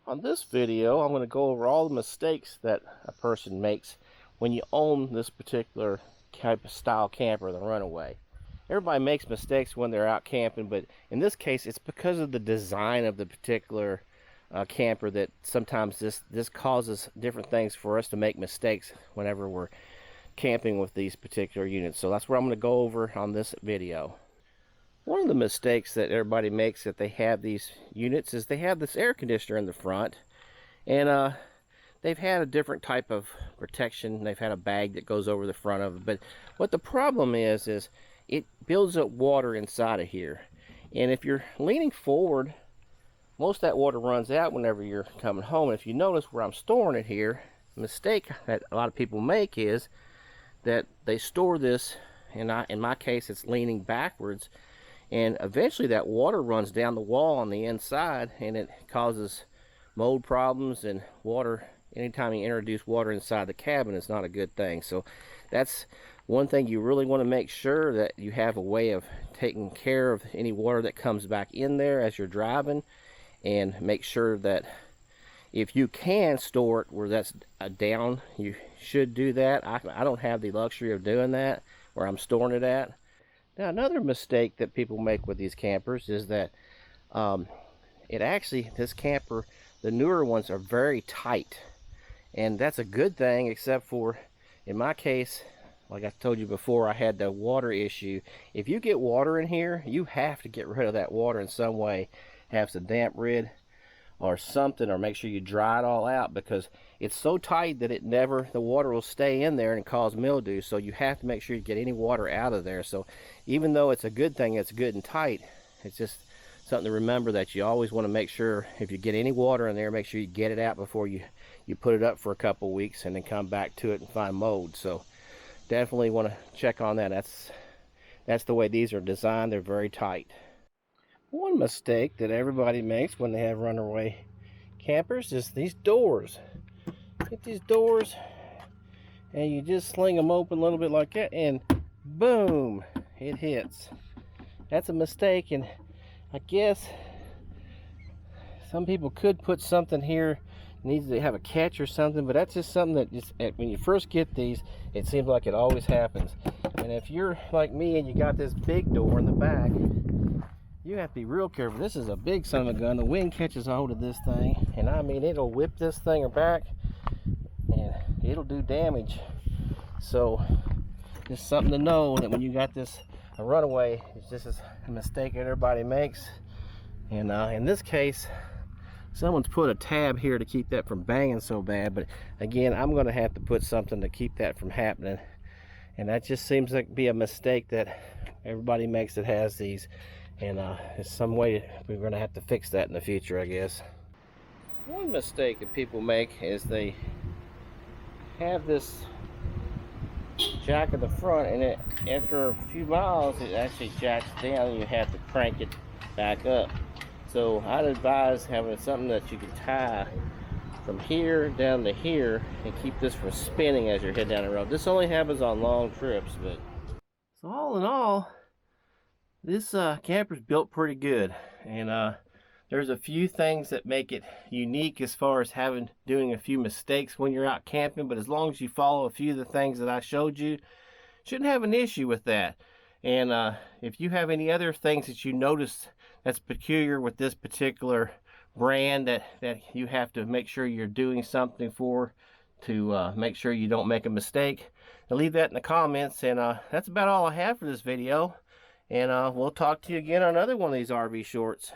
On this video, I'm going to go over all the mistakes that a person makes when you own this particular type of style camper, the Runaway. Everybody makes mistakes when they're out camping, but in this case, it's because of the design of the particular camper that sometimes this causes different things for us to make mistakes whenever we're camping with these particular units. So that's what I'm going to go over on this video. One of the mistakes that everybody makes that they have these units is they have this air conditioner in the front, and they've had a different type of protection. They've had a bag that goes over the front of it, but what the problem is it builds up water inside of here, and if you're leaning forward, most of that water runs out whenever you're coming home. And if you notice where I'm storing it here, the mistake that a lot of people make is that they store this, and in my case it's leaning backwards, and eventually that water runs down the wall on the inside, and it causes mold problems. And water, anytime you introduce water inside the cabin, is not a good thing. So that's one thing you really want to make sure that you have a way of taking care of any water that comes back in there as you're driving, and make sure that if you can store it where that's down, you should do that. I don't have the luxury of doing that where I'm storing it at. Now, another mistake that people make with these campers is that this camper, the newer ones are very tight, and that's a good thing, except for in my case, like I told you before, I had the water issue. If you get water in here, you have to get rid of that water in some way. Have some damp rid or something, or make sure you dry it all out, because it's so tight that the water will stay in there and cause mildew. So you have to make sure you get any water out of there. So even though it's a good thing it's good and tight, it's just something to remember, that you always want to make sure if you get any water in there, make sure you get it out before you put it up for a couple weeks and then come back to it and find mold. So definitely want to check on that. That's the way these are designed. They're very tight. One mistake that everybody makes when they have Runaway campers is these doors. Get these doors and you just sling them open a little bit like that, and boom, it hits. That's a mistake, and I guess some people could put something here, needs to have a catch or something, but that's just something that just, when you first get these, it seems like it always happens. And if you're like me and you got this big door in the back, you have to be real careful. This is a big son of a gun. The wind catches a hold of this thing, and I mean, it'll whip this thing back and it'll do damage. So just something to know, that when you got a Runaway, it's just a mistake that everybody makes. And in this case, someone's put a tab here to keep that from banging so bad, but again, I'm going to have to put something to keep that from happening. And that just seems like be a mistake that everybody makes that has these. And there's some way we're going to have to fix that in the future, I guess. One mistake that people make is they have this jack in the front, and after a few miles it actually jacks down and you have to crank it back up. So I'd advise having something that you can tie from here down to here and keep this from spinning as you're heading down the road. This only happens on long trips, but so all in all, this camper's built pretty good, and there's a few things that make it unique as far as doing a few mistakes when you're out camping, but as long as you follow a few of the things that I showed you, shouldn't have an issue with that. And if you have any other things that you notice that's peculiar with this particular brand that you have to make sure you're doing something for to make sure you don't make a mistake, leave that in the comments. And that's about all I have for this video. And we'll talk to you again on another one of these RV shorts.